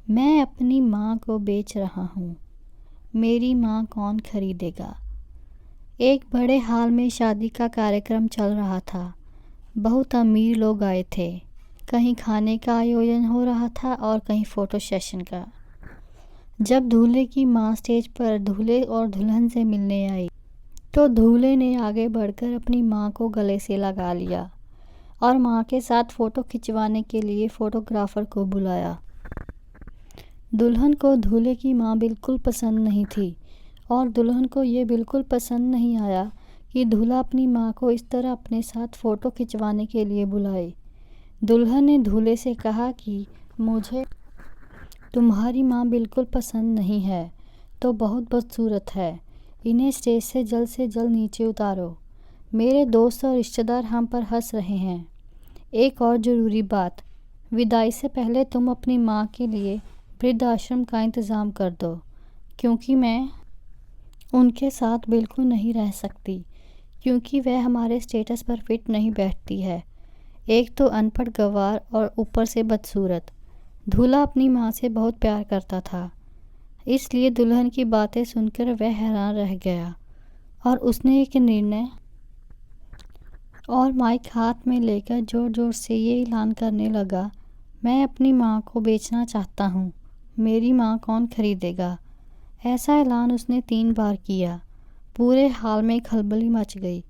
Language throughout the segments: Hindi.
मैं अपनी माँ को बेच रहा हूँ, मेरी माँ कौन खरीदेगा। एक बड़े हॉल में शादी का कार्यक्रम चल रहा था। बहुत अमीर लोग आए थे। कहीं खाने का आयोजन हो रहा था और कहीं फ़ोटो सेशन का। जब दूल्हे की माँ स्टेज पर दूल्हे और दुल्हन से मिलने आई तो दूल्हे ने आगे बढ़कर अपनी माँ को गले से लगा लिया और माँ के साथ फ़ोटो खिंचवाने के लिए फ़ोटोग्राफ़र को बुलाया। दुल्हन को दूल्हे की माँ बिल्कुल पसंद नहीं थी और दुल्हन को ये बिल्कुल पसंद नहीं आया कि दूल्हा अपनी माँ को इस तरह अपने साथ फ़ोटो खिंचवाने के लिए बुलाए। दुल्हन ने दूल्हे से कहा कि मुझे तुम्हारी माँ बिल्कुल पसंद नहीं है, तो बहुत बदसूरत है। इन्हें स्टेज से जल्द नीचे उतारो। मेरे दोस्त और रिश्तेदार हम पर हंस रहे हैं। एक और ज़रूरी बात, विदाई से पहले तुम अपनी माँ के लिए वृद्धाश्रम का इंतज़ाम कर दो, क्योंकि मैं उनके साथ बिल्कुल नहीं रह सकती, क्योंकि वह हमारे स्टेटस पर फिट नहीं बैठती है। एक तो अनपढ़ गँवार और ऊपर से बदसूरत। दूल्हा अपनी माँ से बहुत प्यार करता था, इसलिए दुल्हन की बातें सुनकर वह हैरान रह गया और उसने एक निर्णय और माइक हाथ में लेकर ज़ोर ज़ोर से ये ऐलान करने लगा, मैं अपनी माँ को बेचना चाहता हूँ, मेरी माँ कौन खरीदेगा। ऐसा ऐलान उसने 3 बार किया। पूरे हॉल में खलबली मच गई।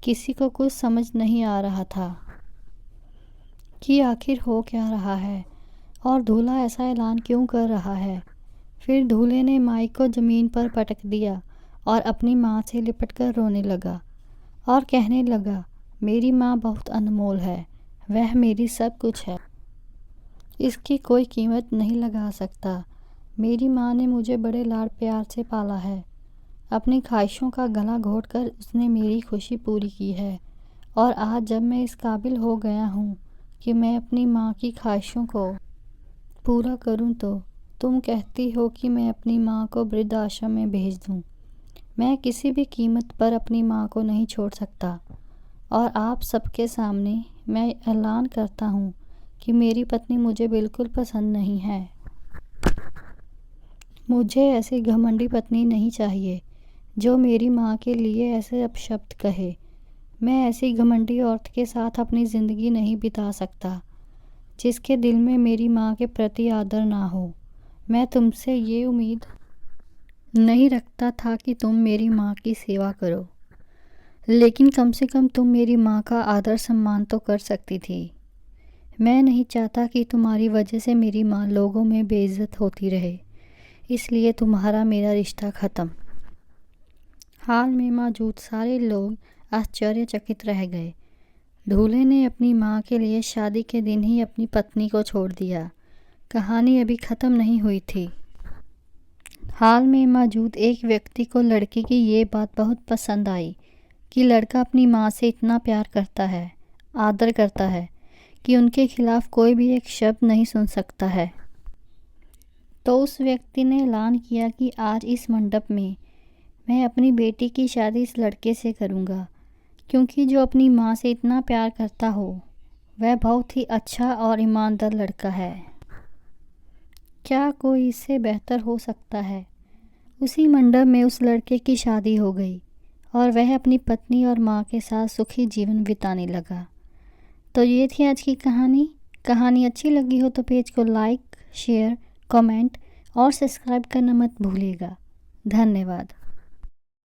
किसी को कुछ समझ नहीं आ रहा था कि आखिर हो क्या रहा है और दूल्हा ऐसा ऐलान क्यों कर रहा है। फिर दूल्हे ने माइक को ज़मीन पर पटक दिया और अपनी माँ से लिपटकर रोने लगा और कहने लगा, मेरी माँ बहुत अनमोल है, वह मेरी सब कुछ है, इसकी कोई कीमत नहीं लगा सकता। मेरी माँ ने मुझे बड़े लाड प्यार से पाला है। अपनी ख्वाहिशों का गला घोंटकर उसने मेरी खुशी पूरी की है और आज जब मैं इस काबिल हो गया हूँ कि मैं अपनी माँ की ख्वाहिशों को पूरा करूँ तो तुम कहती हो कि मैं अपनी माँ को वृद्धाश्रम में भेज दूँ। मैं किसी भी कीमत पर अपनी माँ को नहीं छोड़ सकता और आप सबके सामने मैं ऐलान करता हूँ कि मेरी पत्नी मुझे बिल्कुल पसंद नहीं है। मुझे ऐसी घमंडी पत्नी नहीं चाहिए जो मेरी माँ के लिए ऐसे अपशब्द कहे। मैं ऐसी घमंडी औरत के साथ अपनी ज़िंदगी नहीं बिता सकता जिसके दिल में मेरी माँ के प्रति आदर ना हो। मैं तुमसे ये उम्मीद नहीं रखता था कि तुम मेरी माँ की सेवा करो, लेकिन कम से कम तुम मेरी माँ का आदर सम्मान तो कर सकती थी। मैं नहीं चाहता कि तुम्हारी वजह से मेरी माँ लोगों में बेइज्जत होती रहे, इसलिए तुम्हारा मेरा रिश्ता ख़त्म। हाल में मौजूद सारे लोग आश्चर्यचकित रह गए। दूल्हे ने अपनी माँ के लिए शादी के दिन ही अपनी पत्नी को छोड़ दिया। कहानी अभी ख़त्म नहीं हुई थी। हाल में मौजूद एक व्यक्ति को लड़की की ये बात बहुत पसंद आई कि लड़का अपनी माँ से इतना प्यार करता है, आदर करता है कि उनके खिलाफ कोई भी एक शब्द नहीं सुन सकता है। तो उस व्यक्ति ने ऐलान किया कि आज इस मंडप में मैं अपनी बेटी की शादी इस लड़के से करूँगा, क्योंकि जो अपनी माँ से इतना प्यार करता हो वह बहुत ही अच्छा और ईमानदार लड़का है। क्या कोई इससे बेहतर हो सकता है। उसी मंडप में उस लड़के की शादी हो गई और वह अपनी पत्नी और माँ के साथ सुखी जीवन बिताने लगा। तो ये थी आज की कहानी। कहानी अच्छी लगी हो तो पेज को लाइक, शेयर, कमेंट और सब्सक्राइब करना मत भूलिएगा। धन्यवाद।